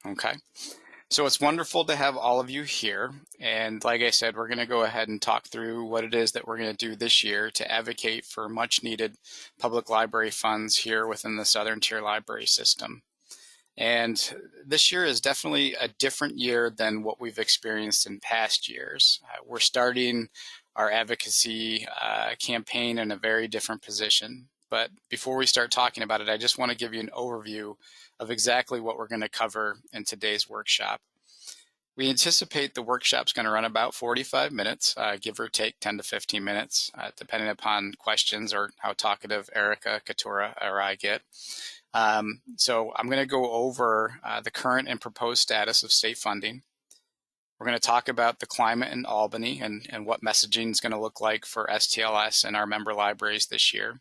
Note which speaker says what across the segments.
Speaker 1: Okay. So it's wonderful to have all of you here. And like I said, we're going to go ahead and talk through what it is that we're going to do this year to advocate for much needed public library funds here within the Southern Tier Library System. And this year is definitely a different year than what we've experienced in past years. We're starting our advocacy campaign in a very different position. But before we start talking about it, I just want to give you an overview of exactly what we're going to cover in today's workshop. We anticipate the workshop's going to run about 45 minutes, give or take 10 to 15 minutes, depending upon questions or how talkative Erica, Katura, or I get. So I'm going to go over the current and proposed status of state funding. We're going to talk about the climate in Albany and what messaging is going to look like for STLS and our member libraries this year.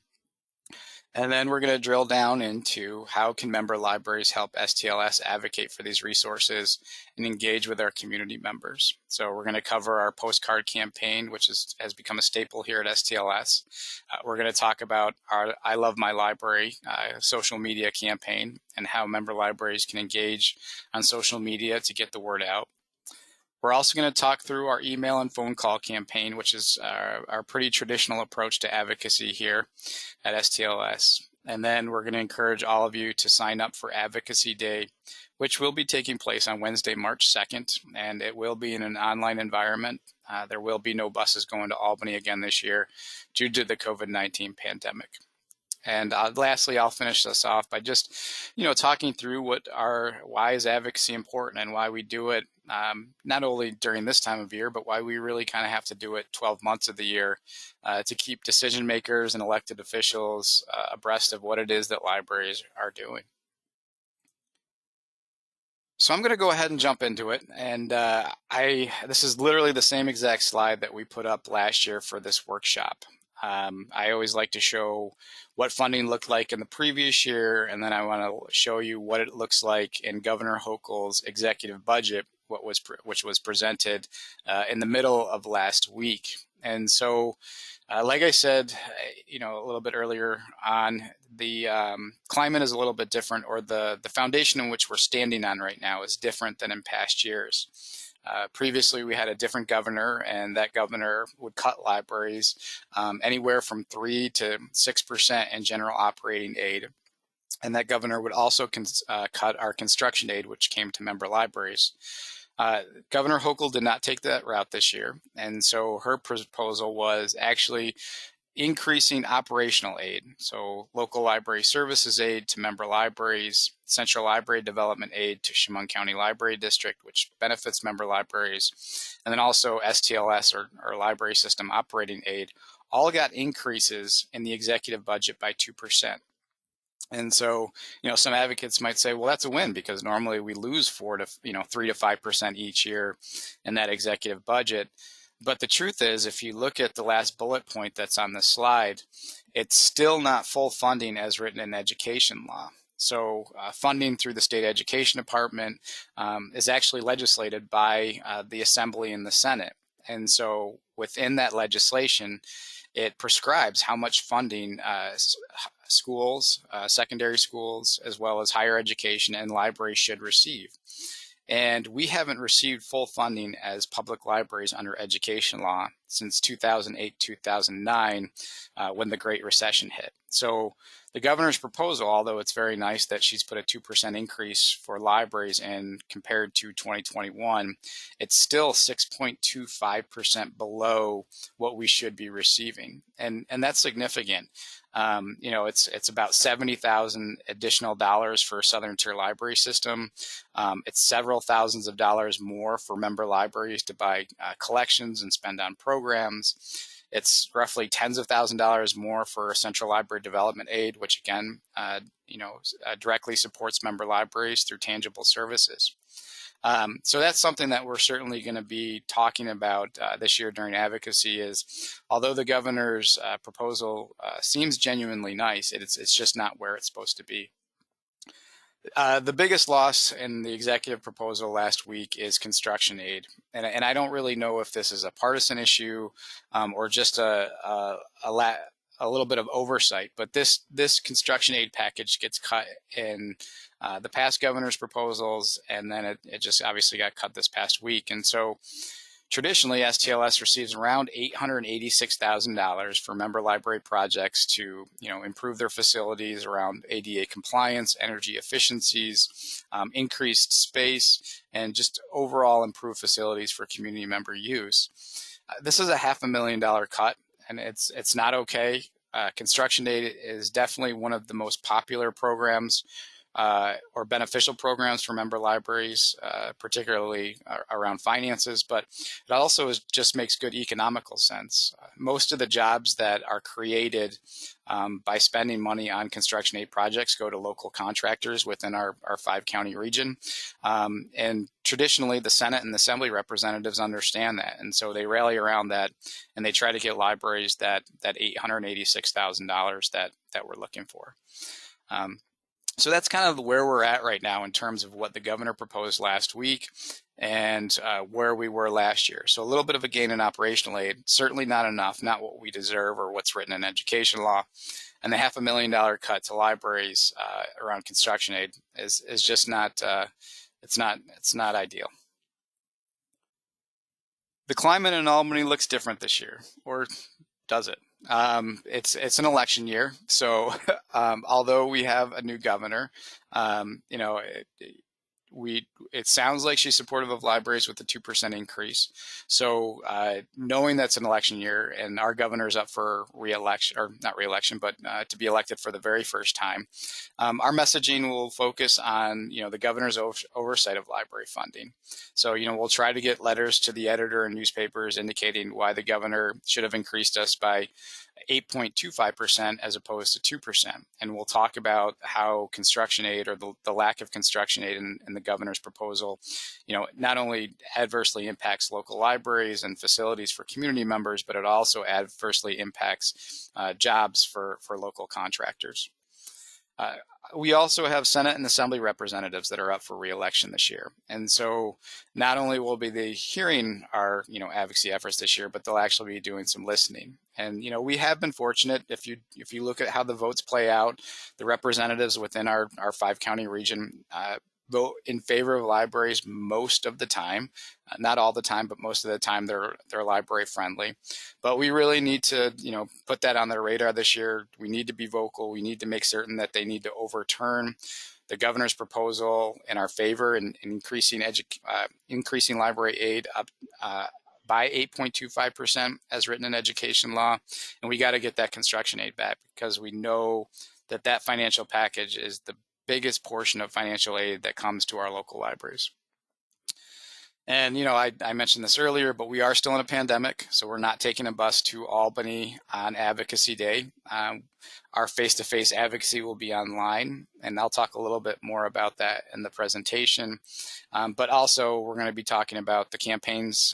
Speaker 1: And then we're going to drill down into how can member libraries help STLS advocate for these resources and engage with our community members. So we're going to cover our postcard campaign, which has become a staple here at STLS. We're going to talk about our I Love My Library social media campaign and how member libraries can engage on social media to get the word out. We're also going to talk through our email and phone call campaign, which is our pretty traditional approach to advocacy here at STLS. And then we're going to encourage all of you to sign up for Advocacy Day, which will be taking place on Wednesday, March 2nd, and it will be in an online environment. There will be no buses going to Albany again this year due to the COVID-19 pandemic. And lastly, I'll finish this off by just, talking through why is advocacy important and why we do it, not only during this time of year, but why we really kind of have to do it 12 months of the year to keep decision makers and elected officials abreast of what it is that libraries are doing. So I'm going to go ahead and jump into it. And this is literally the same exact slide that we put up last year for this workshop. I always like to show what funding looked like in the previous year, and then I want to show you what it looks like in Governor Hochul's executive budget, which was presented in the middle of last week. And so, like I said, a little bit earlier on, the climate is a little bit different, or the foundation in which we're standing on right now is different than in past years. Previously, we had a different governor, and that governor would cut libraries anywhere from 3 to 6% in general operating aid. And that governor would also cut our construction aid, which came to member libraries. Governor Hochul did not take that route this year, and so her proposal was actually increasing operational aid, so local library services aid to member libraries, central library development aid to Chemung County Library District, which benefits member libraries, and then also STLS or library system operating aid, all got increases in the executive budget by 2%. And so, some advocates might say, well, that's a win because normally we lose 3 to 5% each year in that executive budget. But the truth is, if you look at the last bullet point that's on the slide, it's still not full funding as written in education law. So funding through the state education department is actually legislated by the Assembly and the Senate. And so within that legislation, it prescribes how much funding schools, secondary schools, as well as higher education and libraries should receive. And we haven't received full funding as public libraries under education law since 2008-2009 when the Great Recession hit. So the governor's proposal, although it's very nice that she's put a 2% increase for libraries and compared to 2021, it's still 6.25% below what we should be receiving. And that's significant. It's about $70,000 additional dollars for Southern Tier Library System. It's several thousands of dollars more for member libraries to buy collections and spend on programs. It's roughly tens of thousands of dollars more for Central Library Development Aid, which again, directly supports member libraries through tangible services. So that's something that we're certainly going to be talking about this year during advocacy is, although the governor's proposal seems genuinely nice, it's just not where it's supposed to be. The biggest loss in the executive proposal last week is construction aid. And I don't really know if this is a partisan issue or just a a little bit of oversight, but this construction aid package gets cut in the past governor's proposals, and then it just obviously got cut this past week. And so traditionally, STLS receives around $886,000 for member library projects to, improve their facilities around ADA compliance, energy efficiencies, increased space, and just overall improved facilities for community member use. This is a $500,000 cut, and it's not okay. Construction aid is definitely one of the most popular programs or beneficial programs for member libraries, particularly around finances, but it also just makes good economical sense. Most of the jobs that are created by spending money on construction aid projects go to local contractors within our 5-county region. And traditionally, the Senate and the Assembly representatives understand that, and so they rally around that, and they try to get libraries that $886,000 that we're looking for. So that's kind of where we're at right now in terms of what the governor proposed last week and where we were last year. So a little bit of a gain in operational aid, certainly not enough, not what we deserve or what's written in education law. And the $500,000 cut to libraries around construction aid is just not, it's not ideal. The climate in Albany looks different this year, or does it? It's an election year, so although we have a new governor, it sounds like she's supportive of libraries with a 2% increase. So knowing that's an election year and our governor's up for re-election, or not re-election, but to be elected for the very first time, our messaging will focus on, the governor's oversight of library funding. So, we'll try to get letters to the editor and newspapers indicating why the governor should have increased us by 8.25% as opposed to 2%. And we'll talk about how construction aid, or the lack of construction aid in the governor's proposal, not only adversely impacts local libraries and facilities for community members, but it also adversely impacts jobs for local contractors. We also have Senate and Assembly representatives that are up for re-election this year. And so not only will they hearing our, advocacy efforts this year, but they'll actually be doing some listening. And, we have been fortunate. If you look at how the votes play out, the representatives within our 5-county region vote in favor of libraries most of the time. Not all the time, but most of the time they're library friendly. But we really need to, put that on their radar this year. We need to be vocal. We need to make certain that they need to overturn the governor's proposal in our favor and increasing library aid up by 8.25% as written in education law. And we got to get that construction aid back, because we know that financial package is the biggest portion of financial aid that comes to our local libraries. And, I mentioned this earlier, but we are still in a pandemic, so we're not taking a bus to Albany on Advocacy Day. Our face-to-face advocacy will be online, and I'll talk a little bit more about that in the presentation. But also, we're going to be talking about the campaigns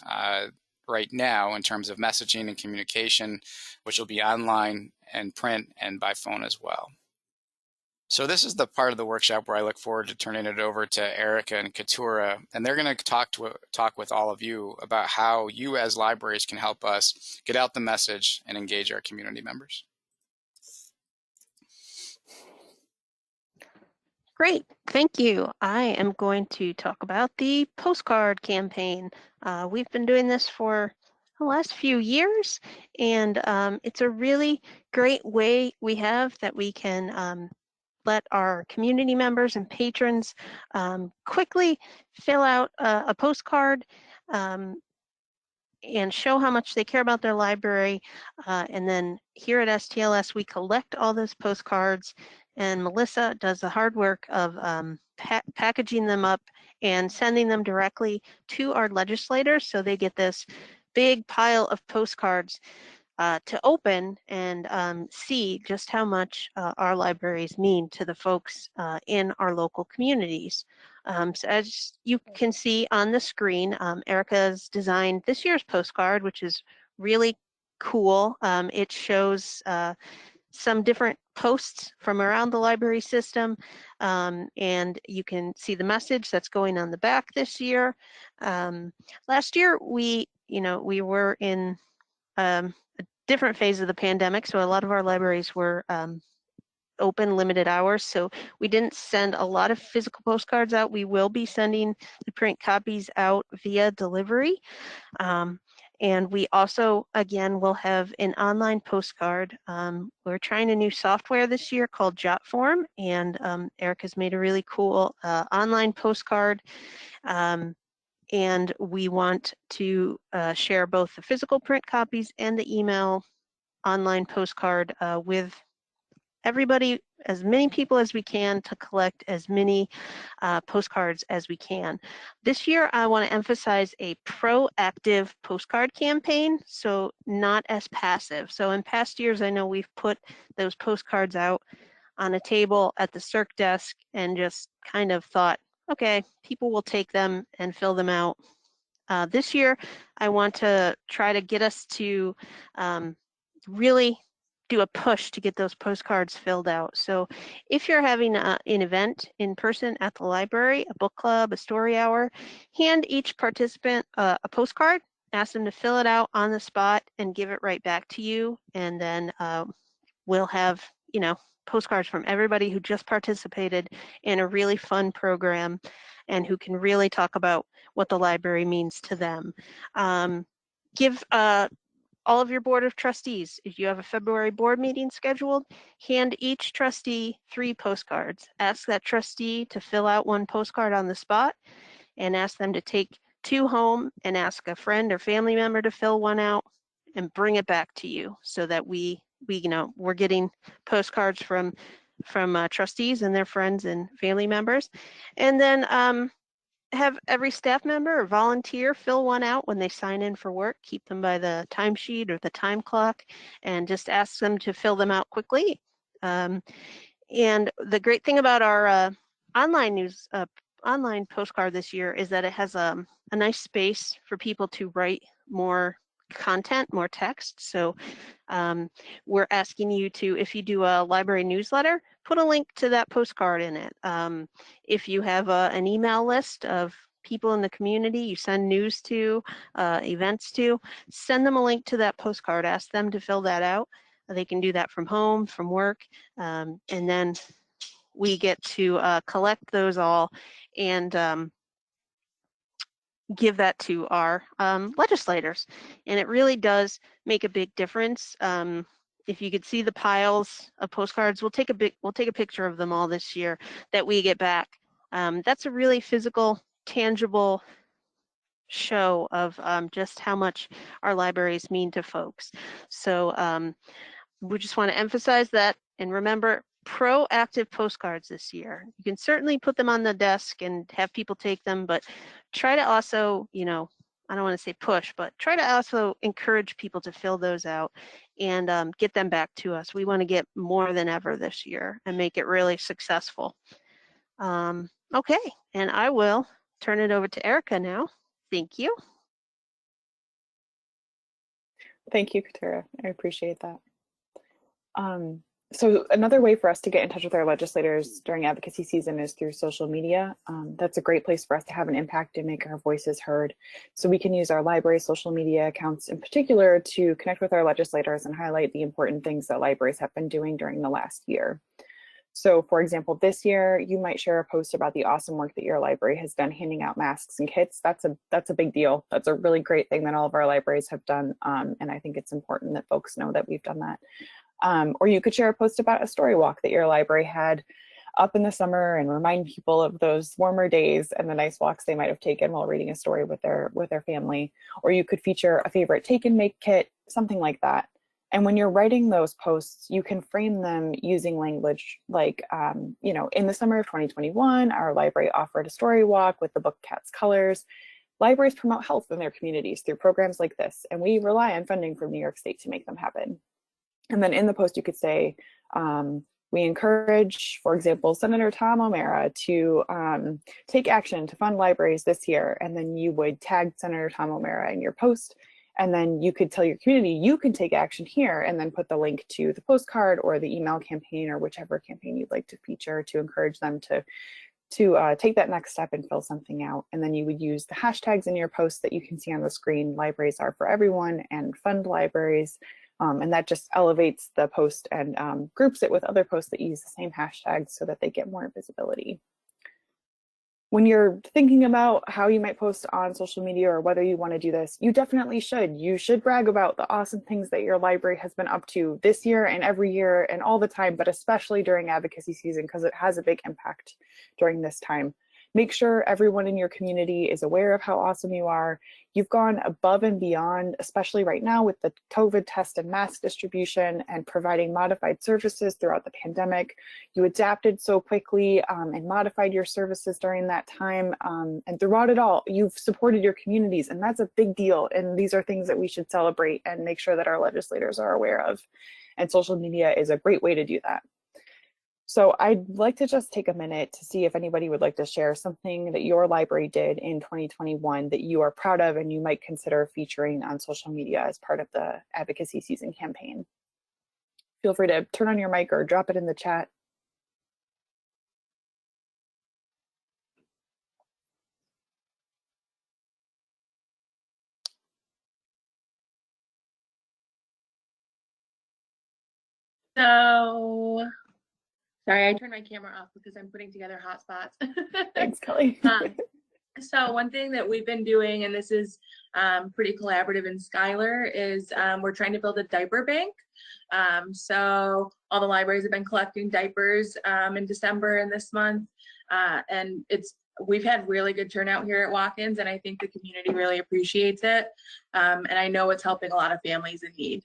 Speaker 1: right now in terms of messaging and communication, which will be online and print and by phone as well. So this is the part of the workshop where I look forward to turning it over to Erica and Katura, and they're going to talk with all of you about how you as libraries can help us get out the message and engage our community members.
Speaker 2: Great, thank you. I am going to talk about the Postcard Campaign. We've been doing this for the last few years, and it's a really great way we have that we can let our community members and patrons quickly fill out a postcard and show how much they care about their library. And then here at STLS, we collect all those postcards, and Melissa does the hard work of packaging them up and sending them directly to our legislators, so they get this big pile of postcards to open and see just how much our libraries mean to the folks in our local communities. So as you can see on the screen, Erica's designed this year's postcard, which is really cool. It shows some different posts from around the library system, and you can see the message that's going on the back this year. Last year, we were in different phase of the pandemic, so a lot of our libraries were open limited hours, so we didn't send a lot of physical postcards out. We will be sending the print copies out via delivery. And we also, again, will have an online postcard. We're trying a new software this year called Jotform, and Erica's made a really cool online postcard. And we want to share both the physical print copies and the email online postcard with everybody, as many people as we can, to collect as many postcards as we can. This year, I want to emphasize a proactive postcard campaign, so not as passive. So in past years, I know we've put those postcards out on a table at the circ desk and just kind of thought, okay, people will take them and fill them out. This year, I want to try to get us to really do a push to get those postcards filled out. So if you're having an event in person at the library, a book club, a story hour, hand each participant a postcard, ask them to fill it out on the spot and give it right back to you. And then we'll have, postcards from everybody who just participated in a really fun program and who can really talk about what the library means to them. Give all of your board of trustees, if you have a February board meeting scheduled, hand each trustee 3 postcards. Ask that trustee to fill out 1 postcard on the spot and ask them to take 2 home and ask a friend or family member to fill 1 out and bring it back to you so that we're getting postcards from trustees and their friends and family members. And then have every staff member or volunteer fill 1 out when they sign in for work. Keep them by the timesheet or the time clock and just ask them to fill them out quickly. And the great thing about our online postcard this year is that it has a nice space for people to write more content, more text. So we're asking you to, if you do a library newsletter, put a link to that postcard in it. If you have an email list of people in the community you send news to, events to, send them a link to that postcard. Ask them to fill that out. They can do that from home, from work, and then we get to collect those all and give that to our legislators. And it really does make a big difference. If you could see the piles of postcards, we'll take a picture of them all this year that we get back. That's a really physical, tangible show of just how much our libraries mean to folks. So we just want to emphasize that, and remember, proactive postcards this year. You can certainly put them on the desk and have people take them, but try to also, I don't want to say push, but try to also encourage people to fill those out and get them back to us. We want to get more than ever this year and make it really successful. Okay, and I will turn it over to Erica now. Thank you.
Speaker 3: Thank you, Katura. I appreciate that. So another way for us to get in touch with our legislators during advocacy season is through social media. That's a great place for us to have an impact and make our voices heard. So we can use our library social media accounts in particular to connect with our legislators and highlight the important things that libraries have been doing during the last year. So for example, this year, you might share a post about the awesome work that your library has done handing out masks and kits. That's a big deal. That's a really great thing that all of our libraries have done. And I think it's important that folks know that we've done that. Or you could share a post about a story walk that your library had up in the summer and remind people of those warmer days and the nice walks they might have taken while reading a story with their family. Or you could feature a favorite take and make kit, something like that. And when you're writing those posts, you can frame them using language like, in the summer of 2021, our library offered a story walk with the book Cat's Colors. Libraries promote health in their communities through programs like this, and we rely on funding from New York State to make them happen. And then in the post, you could say, we encourage, for example, Senator Tom O'Mara to take action to fund libraries this year. And then you would tag Senator Tom O'Mara in your post. And then you could tell your community, you can take action here, and then put the link to the postcard or the email campaign or whichever campaign you'd like to feature to encourage them to take that next step and fill something out. And then you would use the hashtags in your post that you can see on the screen. Libraries are for everyone and fund libraries. And that just elevates the post and groups it with other posts that use the same hashtags so that they get more visibility. When you're thinking about how you might post on social media or whether you want to do this, you definitely should. You should brag about the awesome things that your library has been up to this year and every year and all the time, but especially during advocacy season, because it has a big impact during this time. Make sure everyone in your community is aware of how awesome you are. You've gone above and beyond, especially right now with the COVID test and mask distribution and providing modified services throughout the pandemic. You adapted so quickly and modified your services during that time. And throughout it all, you've supported your communities, and that's a big deal. And these are things that we should celebrate and make sure that our legislators are aware of. And social media is a great way to do that. So I'd like to just take a minute to see if anybody would like to share something that your library did in 2021 that you are proud of and you might consider featuring on social media as part of the advocacy season campaign. Feel free to turn on your mic or drop it in the chat.
Speaker 4: So, sorry, I turned my camera off because I'm putting together hotspots.
Speaker 3: Thanks, Kelly.
Speaker 4: So one thing that we've been doing, and this is pretty collaborative in Schuyler, is we're trying to build a diaper bank. So all the libraries have been collecting diapers in December and this month, and we've had really good turnout here at Watkins, and I think the community really appreciates it. And I know it's helping a lot of families in need.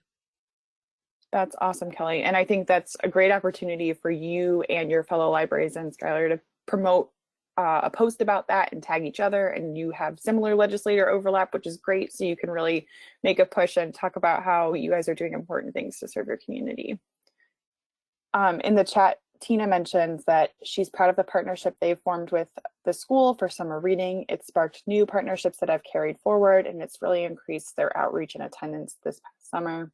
Speaker 3: That's awesome, Kelly. And I think that's a great opportunity for you and your fellow libraries in Schuyler to promote a post about that and tag each other. And you have similar legislator overlap, which is great. So you can really make a push and talk about how you guys are doing important things to serve your community. In the chat, Tina mentions that she's proud of the partnership they've formed with the school for summer reading. It sparked new partnerships that have carried forward, and it's really increased their outreach and attendance this past summer.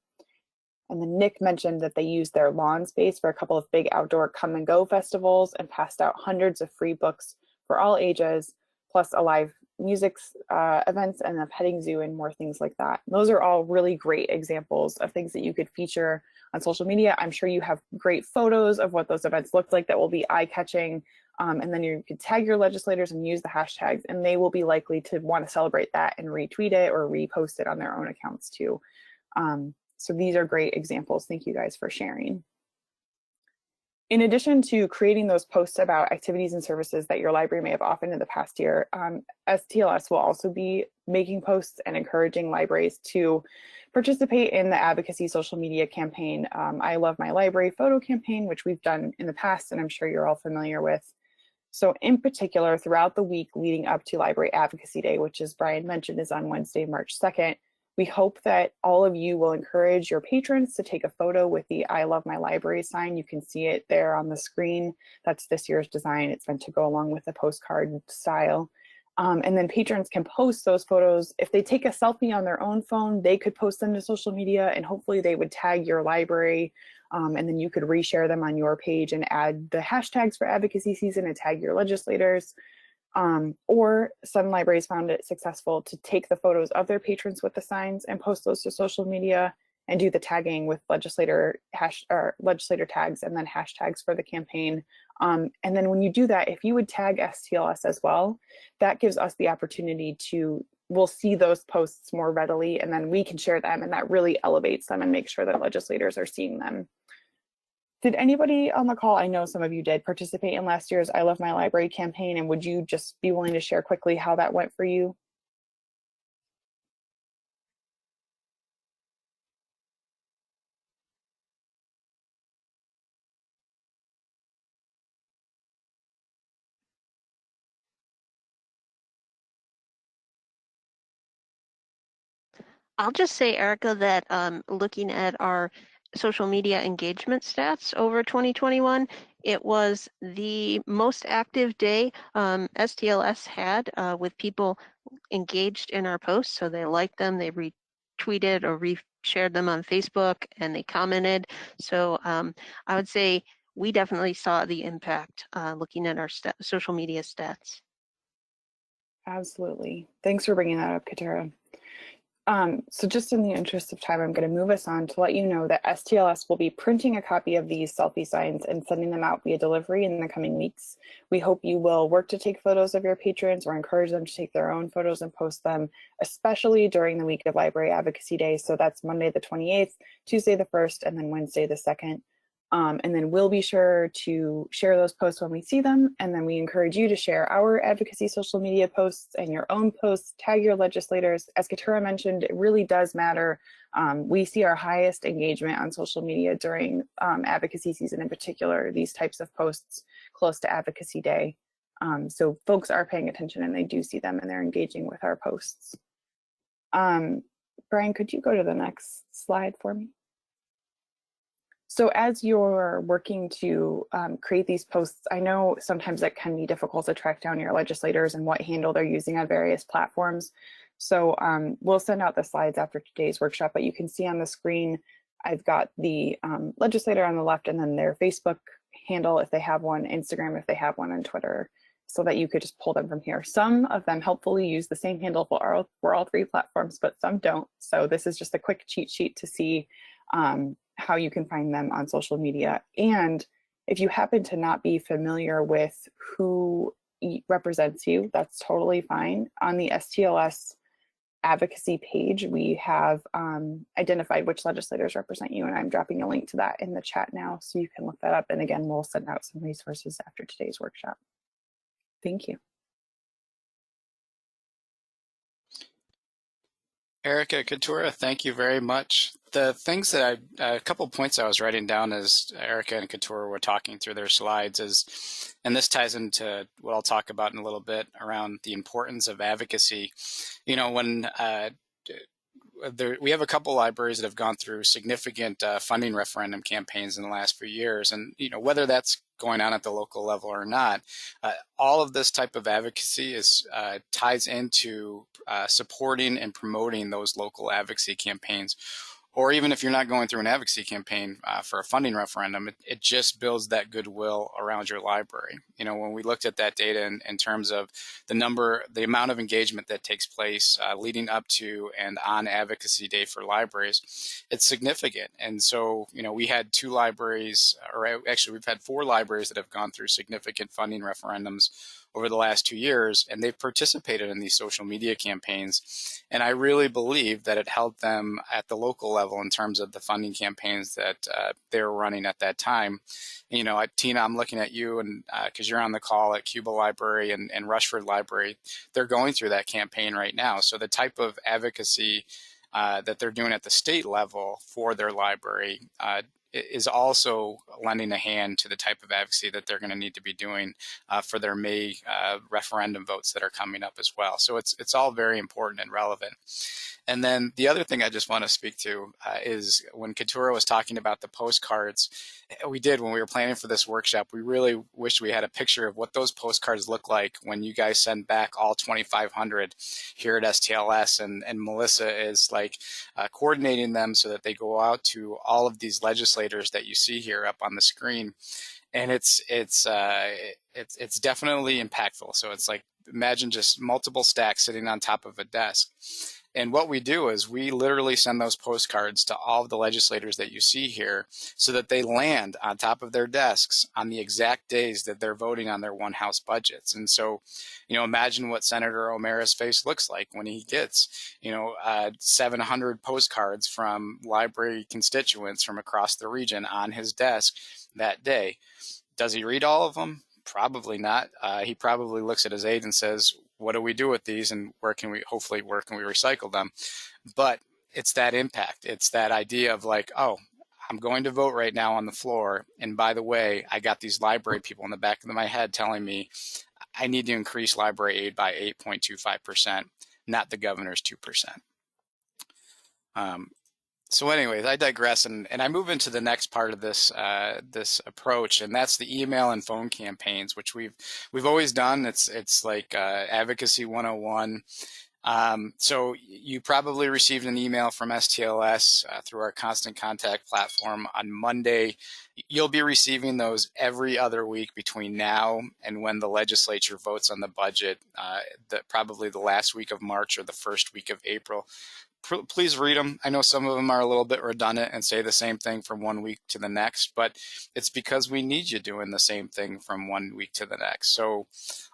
Speaker 3: And then Nick mentioned that they used their lawn space for a couple of big outdoor come and go festivals and passed out hundreds of free books for all ages, plus a live music events and a petting zoo and more things like that. Those are all really great examples of things that you could feature on social media. I'm sure you have great photos of what those events look like that will be eye-catching. And then you could tag your legislators and use the hashtags, and they will be likely to want to celebrate that and retweet it or repost it on their own accounts too. So these are great examples. Thank you guys for sharing. In addition to creating those posts about activities and services that your library may have offered in the past year, STLS will also be making posts and encouraging libraries to participate in the advocacy social media campaign. I Love My Library photo campaign, which we've done in the past, and I'm sure you're all familiar with. So in particular, throughout the week leading up to Library Advocacy Day, which as Brian mentioned is on Wednesday, March 2nd, we hope that all of you will encourage your patrons to take a photo with the I Love My Library sign. You can see it there on the screen. That's this year's design. It's meant to go along with the postcard style. And then patrons can post those photos. If they take a selfie on their own phone, they could post them to social media, and hopefully they would tag your library. And then you could reshare them on your page and add the hashtags for advocacy season and tag your legislators. Or some libraries found it successful to take the photos of their patrons with the signs and post those to social media and do the tagging with legislator tags and then hashtags for the campaign. And then when you do that, if you would tag STLS as well, that gives us the opportunity we'll see those posts more readily, and then we can share them, and that really elevates them and makes sure that legislators are seeing them. Did anybody on the call, I know some of you did, participate in last year's I Love My Library campaign, and would you just be willing to share quickly how that went for you?
Speaker 2: I'll just say, Erica, that looking at our social media engagement stats over 2021, it was the most active day STLS had with people engaged in our posts. So they liked them, they retweeted or reshared them on Facebook, and they commented. So I would say we definitely saw the impact looking at our social media stats.
Speaker 3: Absolutely. Thanks for bringing that up, Katara. So just in the interest of time, I'm going to move us on to let you know that STLS will be printing a copy of these selfie signs and sending them out via delivery in the coming weeks. We hope you will work to take photos of your patrons or encourage them to take their own photos and post them, especially during the week of Library Advocacy Day. So that's Monday the 28th, Tuesday the 1st, and then Wednesday the 2nd. And then we'll be sure to share those posts when we see them. And then we encourage you to share our advocacy social media posts and your own posts, tag your legislators. As Katura mentioned, it really does matter. We see our highest engagement on social media during advocacy season, in particular, these types of posts close to Advocacy Day. So folks are paying attention and they do see them and they're engaging with our posts. Brian, could you go to the next slide for me? So as you're working to create these posts, I know sometimes it can be difficult to track down your legislators and what handle they're using on various platforms. So we'll send out the slides after today's workshop, but you can see on the screen, I've got the legislator on the left and then their Facebook handle if they have one, Instagram if they have one, and Twitter, so that you could just pull them from here. Some of them helpfully use the same handle for all three platforms, but some don't. So this is just a quick cheat sheet to see how you can find them on social media. And if you happen to not be familiar with who represents you, that's totally fine. On the STLS advocacy page, we have identified which legislators represent you, and I'm dropping a link to that in the chat now, so you can look that up. And again, we'll send out some resources after today's workshop. Thank you.
Speaker 1: Erica, Katura, thank you very much. The things that a couple points I was writing down as Erica and Katura were talking through their slides is, and this ties into what I'll talk about in a little bit around the importance of advocacy. You know, when we have a couple libraries that have gone through significant funding referendum campaigns in the last few years, and you know, whether that's going on at the local level or not, all of this type of advocacy is ties into supporting and promoting those local advocacy campaigns. Or even if you're not going through an advocacy campaign for a funding referendum, it just builds that goodwill around your library. You know, when we looked at that data in terms of the amount of engagement that takes place leading up to and on Advocacy Day for libraries, it's significant. And so, you know, we had 2 libraries, or actually we've had 4 libraries that have gone through significant funding referendums over the last 2 years, and they've participated in these social media campaigns. And I really believe that it helped them at the local level in terms of the funding campaigns that they were running at that time. You know, Tina, I'm looking at you, and because you're on the call at Cuba Library and Rushford Library, they're going through that campaign right now. So the type of advocacy that they're doing at the state level for their library is also lending a hand to the type of advocacy that they're going to need to be doing for their May referendum votes that are coming up as well. So it's all very important and relevant. And then the other thing I just want to speak to is when Katura was talking about the postcards, when we were planning for this workshop, we really wished we had a picture of what those postcards look like when you guys send back all 2,500 here at STLS, and Melissa is like coordinating them so that they go out to all of these legislators that you see here up on the screen. And it's definitely impactful. So it's like, imagine just multiple stacks sitting on top of a desk. And what we do is we literally send those postcards to all of the legislators that you see here so that they land on top of their desks on the exact days that they're voting on their one house budgets. And so, you know, imagine what Senator O'Mara's face looks like when he gets, you know, 700 postcards from library constituents from across the region on his desk that day. Does he read all of them? Probably not. He probably looks at his aide and says, what do we do with these, and where can we recycle them? But it's that impact. It's that idea of like, oh, I'm going to vote right now on the floor, and by the way, I got these library people in the back of my head telling me I need to increase library aid by 8.25%, not the governor's 2%. So anyways, I digress, and I move into the next part of this this approach, and that's the email and phone campaigns, which we've always done. It's like Advocacy 101. So you probably received an email from STLS through our Constant Contact platform on Monday. You'll be receiving those every other week between now and when the legislature votes on the budget, probably the last week of March or the first week of April. please read them. I know some of them are a little bit redundant and say the same thing from one week to the next, but it's because we need you doing the same thing from one week to the next. So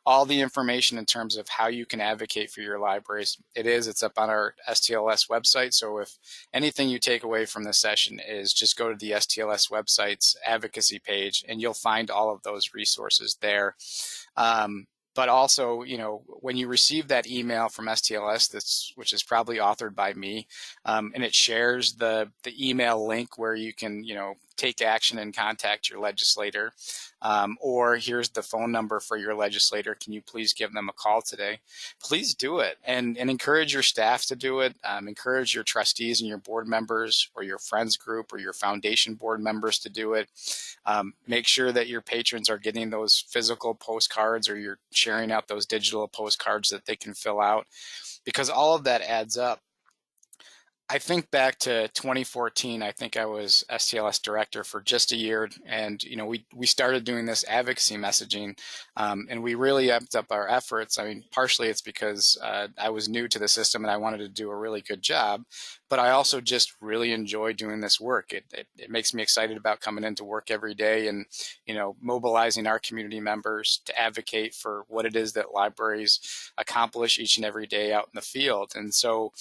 Speaker 1: all the information in terms of how you can advocate for your libraries, it's up on our STLS website. So if anything you take away from this session is just go to the STLS website's advocacy page and you'll find all of those resources there. But also, when you receive that email from STLS, which is probably authored by me, and it shares the email link where you can, take action and contact your legislator, or here's the phone number for your legislator. Can you please give them a call today? Please do it, and encourage your staff to do it. Encourage your trustees and your board members or your friends group or your foundation board members to do it. Make sure that your patrons are getting those physical postcards or you're sharing out those digital postcards that they can fill out, because all of that adds up. I think back to 2014, I think I was STLS director for just a year, and we started doing this advocacy messaging, and we really upped up our efforts. I mean, partially it's because I was new to the system and I wanted to do a really good job, but I also just really enjoy doing this work. It makes me excited about coming into work every day and mobilizing our community members to advocate for what it is that libraries accomplish each and every day out in the field. And so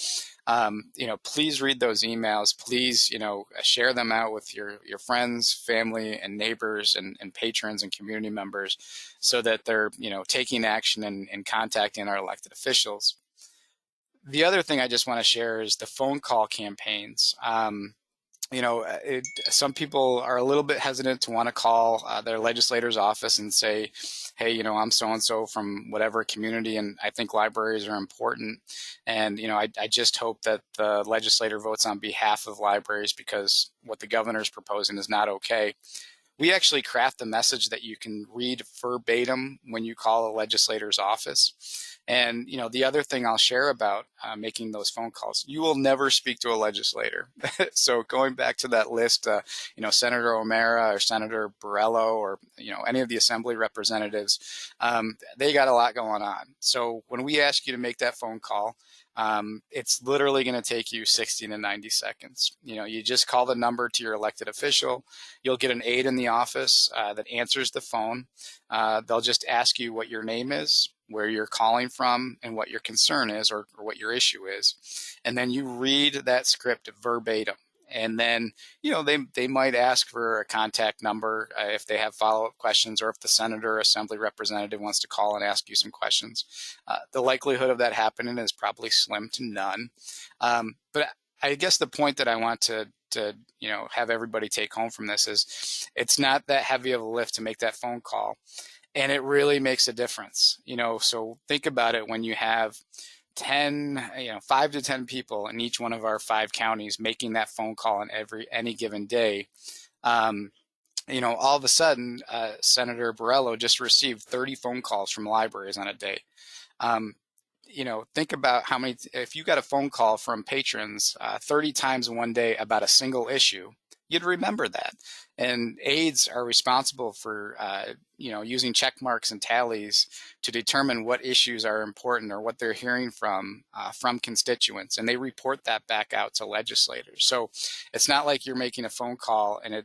Speaker 1: please read those emails. Please, share them out with your friends, family, and neighbors and patrons and community members so that they're, taking action and contacting our elected officials. The other thing I just want to share is the phone call campaigns. Some people are a little bit hesitant to want to call their legislator's office and say, hey, I'm so-and-so from whatever community, and I think libraries are important. And, I just hope that the legislator votes on behalf of libraries because what the governor's proposing is not okay. We actually craft a message that you can read verbatim when you call a legislator's office. And, the other thing I'll share about making those phone calls, you will never speak to a legislator. So going back to that list, Senator O'Mara or Senator Borrello or, any of the assembly representatives, they got a lot going on. So when we ask you to make that phone call, it's literally going to take you 60 to 90 seconds. You just call the number to your elected official. You'll get an aide in the office that answers the phone. They'll just ask you what your name is, where you're calling from, and what your concern is or what your issue is. And then you read that script verbatim. And then, they might ask for a contact number if they have follow-up questions, or if the senator or assembly representative wants to call and ask you some questions. The likelihood of that happening is probably slim to none. But I guess the point that I want to have everybody take home from this is it's not that heavy of a lift to make that phone call. And it really makes a difference. So think about it when you have 5 to 10 people in each one of our 5 counties making that phone call on any given day. All of a sudden, Senator Borrello just received 30 phone calls from libraries on a day. Think about how many, if you got a phone call from patrons 30 times in one day about a single issue, you'd remember that. And aides are responsible for, using check marks and tallies to determine what issues are important or what they're hearing from constituents, and they report that back out to legislators. So it's not like you're making a phone call and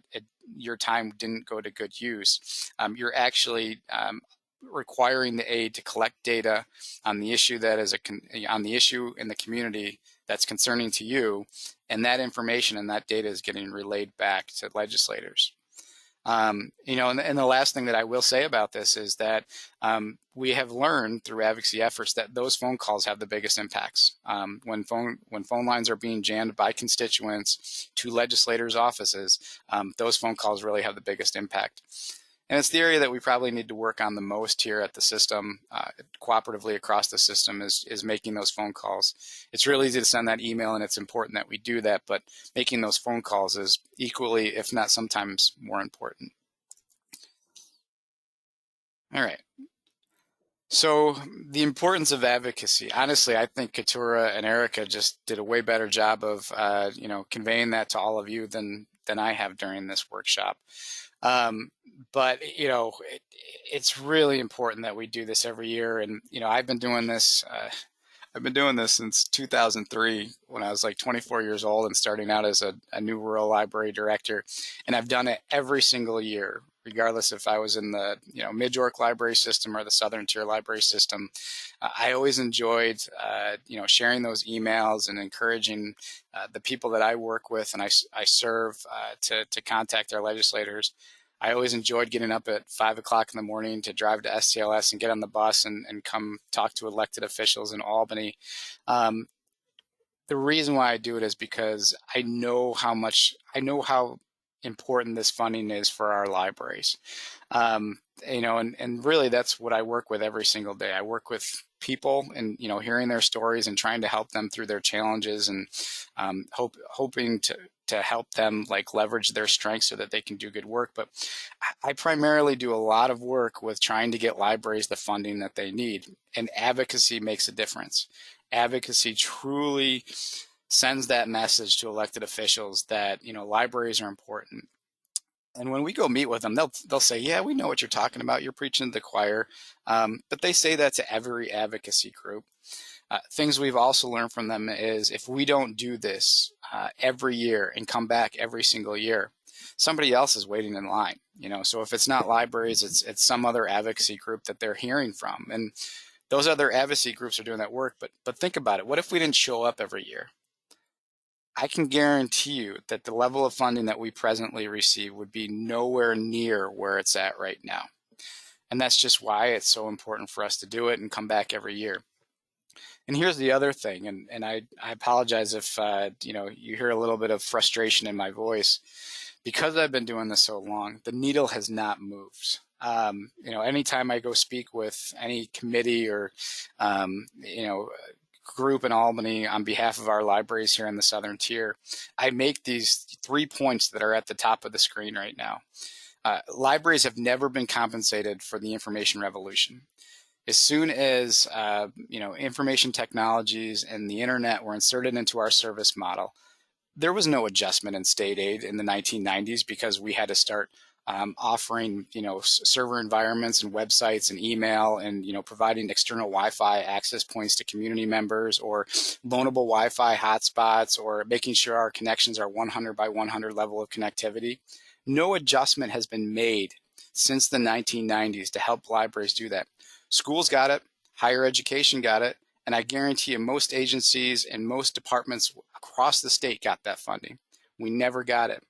Speaker 1: your time didn't go to good use. You're actually requiring the aide to collect data on the issue on the issue in the community that's concerning to you, and that information and that data is getting relayed back to legislators. And the last thing that I will say about this is that we have learned through advocacy efforts that those phone calls have the biggest impacts. When phone lines are being jammed by constituents to legislators' offices, those phone calls really have the biggest impact. And it's the area that we probably need to work on the most here at the system, cooperatively across the system, is making those phone calls. It's really easy to send that email, and it's important that we do that, but making those phone calls is equally, if not sometimes more important. All right. So the importance of advocacy. Honestly, I think Keturah and Erica just did a way better job of, conveying that to all of you than I have during this workshop. But it's really important that we do this every year. And, I've been doing this I've been doing this since 2003 when I was like 24 years old and starting out as a new rural library director. And I've done it every single year, regardless if I was in the Mid York library system or the Southern Tier library system. I always enjoyed sharing those emails and encouraging the people that I work with and I serve to contact our legislators. I always enjoyed getting up at 5 o'clock in the morning to drive to STLS and get on the bus and come talk to elected officials in Albany. The reason why I do it is because I know how important this funding is for our libraries. And really that's what I work with every single day. I work with people and, hearing their stories and trying to help them through their challenges and hoping to help them like leverage their strengths so that they can do good work. But I primarily do a lot of work with trying to get libraries the funding that they need, and advocacy makes a difference. Advocacy truly sends that message to elected officials that, libraries are important. And when we go meet with them, they'll say, yeah, we know what you're talking about. You're preaching to the choir. But they say that to every advocacy group. Things we've also learned from them is if we don't do this every year and come back every single year, somebody else is waiting in line. So if it's not libraries, it's some other advocacy group that they're hearing from. And those other advocacy groups are doing that work. But think about it. What if we didn't show up every year? I can guarantee you that the level of funding that we presently receive would be nowhere near where it's at right now. And that's just why it's so important for us to do it and come back every year. And here's the other thing, and I apologize if you hear a little bit of frustration in my voice. Because I've been doing this so long, the needle has not moved. Anytime I go speak with any committee or group in Albany on behalf of our libraries here in the Southern Tier, I make these 3 points that are at the top of the screen right now. Libraries have never been compensated for the information revolution. As soon as information technologies and the internet were inserted into our service model, there was no adjustment in state aid in the 1990s because we had to start offering, server environments and websites and email and, providing external Wi-Fi access points to community members or loanable Wi-Fi hotspots or making sure our connections are 100 by 100 level of connectivity. No adjustment has been made since the 1990s to help libraries do that. Schools got it, higher education got it, and I guarantee you most agencies and most departments across the state got that funding. We never got it.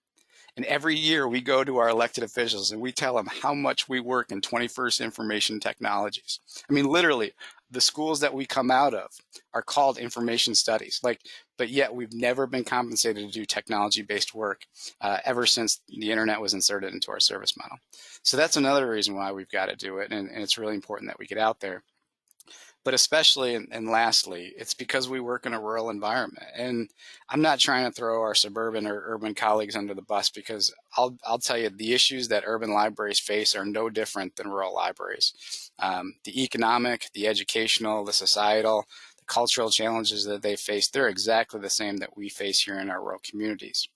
Speaker 1: And every year we go to our elected officials and we tell them how much we work in 21st information technologies. I mean, literally, the schools that we come out of are called information studies, but yet we've never been compensated to do technology-based work ever since the internet was inserted into our service model. So that's another reason why we've got to do it, and it's really important that we get out there. But especially and lastly, it's because we work in a rural environment. And I'm not trying to throw our suburban or urban colleagues under the bus because I'll tell you the issues that urban libraries face are no different than rural libraries. The economic, the educational, the societal, the cultural challenges that they face, they're exactly the same that we face here in our rural communities.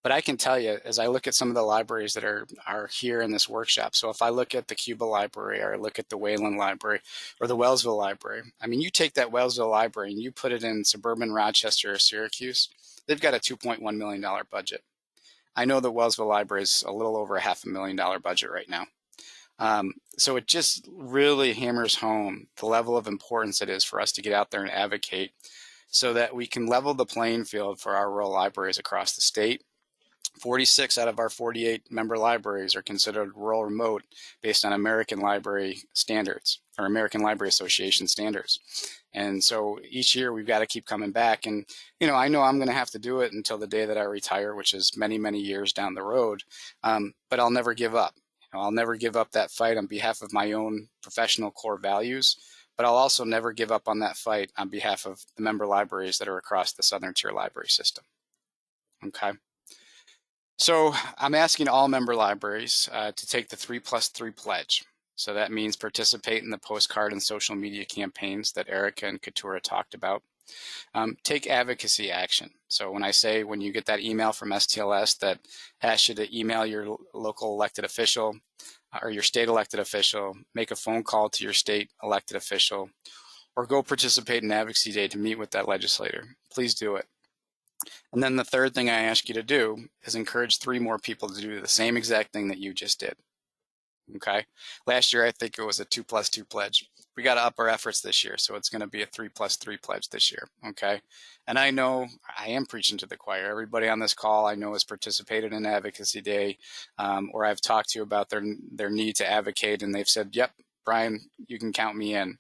Speaker 1: But I can tell you, as I look at some of the libraries that are here in this workshop, so if I look at the Cuba Library or I look at the Wayland Library or the Wellsville Library, I mean, you take that Wellsville Library and you put it in suburban Rochester or Syracuse, they've got a $2.1 million budget. I know the Wellsville Library is a little over a $500,000 budget right now. So it just really hammers home the level of importance it is for us to get out there and advocate so that we can level the playing field for our rural libraries across the state. 46 out of our 48 member libraries are considered rural remote based on American Library standards or American Library Association standards. And so each year we've got to keep coming back. And, I know I'm going to have to do it until the day that I retire, which is many, many years down the road. But I'll never give up. I'll never give up that fight on behalf of my own professional core values, but I'll also never give up on that fight on behalf of the member libraries that are across the Southern Tier library system. Okay. So I'm asking all member libraries to take the 3+3 pledge. So that means participate in the postcard and social media campaigns that Erica and Katura talked about. Take advocacy action. So when you get that email from STLS that asks you to email your local elected official or your state elected official, make a phone call to your state elected official, or go participate in Advocacy Day to meet with that legislator. Please do it. And then the third thing I ask you to do is encourage 3 more people to do the same exact thing that you just did. Okay. Last year, I think it was a 2+2 pledge. We got to up our efforts this year, so it's going to be a 3+3 pledge this year. Okay. And I know I am preaching to the choir. Everybody on this call I know has participated in Advocacy Day, or I've talked to about their need to advocate, and they've said, "Yep, Brian, you can count me in."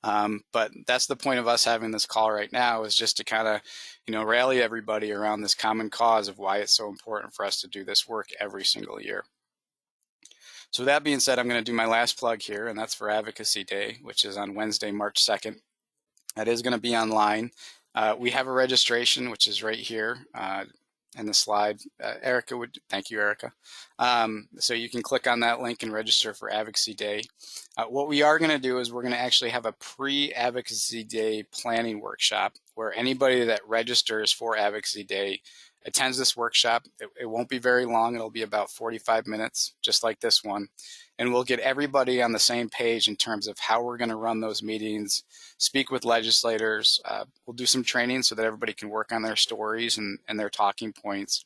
Speaker 1: But that's the point of us having this call right now, is just to kind of, rally everybody around this common cause of why it's so important for us to do this work every single year. So with that being said, I'm going to do my last plug here, and that's for Advocacy Day, which is on Wednesday, March 2nd. That is going to be online. We have a registration, which is right here in the slide. Thank you, Erica. So you can click on that link and register for Advocacy Day. What we are going to do is we're going to actually have a pre-Advocacy Day planning workshop where anybody that registers for Advocacy Day attends this workshop. It won't be very long. It'll be about 45 minutes, just like this one. And we'll get everybody on the same page in terms of how we're going to run those meetings, speak with legislators. We'll do some training so that everybody can work on their stories and their talking points,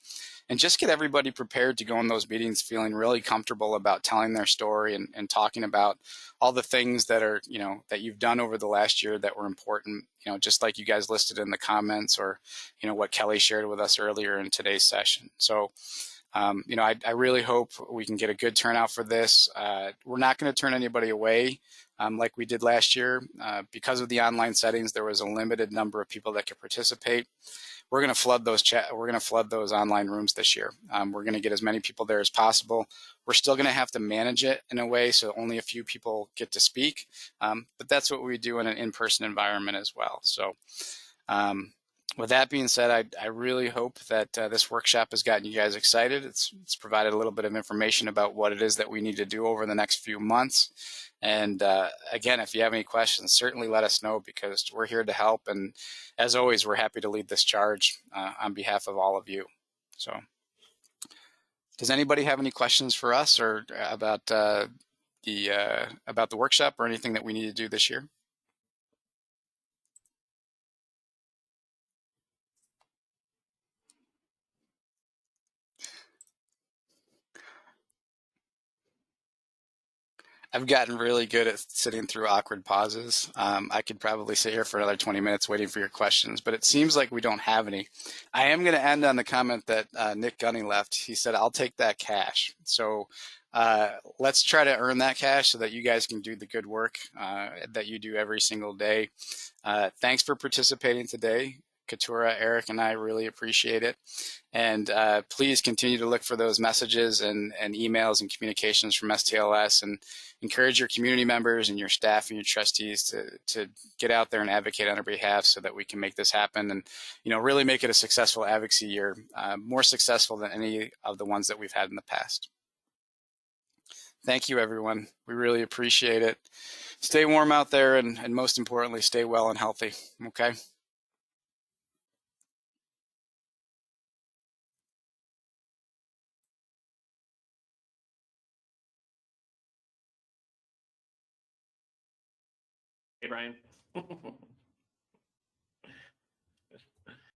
Speaker 1: and just get everybody prepared to go in those meetings feeling really comfortable about telling their story and talking about all the things that are, that you've done over the last year that were important, just like you guys listed in the comments, or, what Kelly shared with us earlier in today's session. So, I really hope we can get a good turnout for this. We're not going to turn anybody away like we did last year. Because of the online settings, there was a limited number of people that could participate. We're going to flood those online rooms this year. We're going to get as many people there as possible. We're still going to have to manage it in a way so only a few people get to speak, but that's what we do in an in-person environment as well. So with that being said, I really hope that this workshop has gotten you guys excited. It's provided a little bit of information about what it is that we need to do over the next few months. And again, if you have any questions, certainly let us know, because we're here to help. And as always, we're happy to lead this charge on behalf of all of you. So does anybody have any questions for us or about the workshop or anything that we need to do this year? I've gotten really good at sitting through awkward pauses. I could probably sit here for another 20 minutes waiting for your questions, but it seems like we don't have any. I am going to end on the comment that Nick Gunning left. He said, "I'll take that cash." So let's try to earn that cash so that you guys can do the good work that you do every single day. Thanks for participating today. Katura, Eric, and I really appreciate it. And please continue to look for those messages and emails and communications from STLS, and encourage your community members and your staff and your trustees to get out there and advocate on our behalf so that we can make this happen and, really make it a successful advocacy year, more successful than any of the ones that we've had in the past. Thank you, everyone. We really appreciate it. Stay warm out there, and most importantly, stay well and healthy, okay?
Speaker 5: Hey, Brian.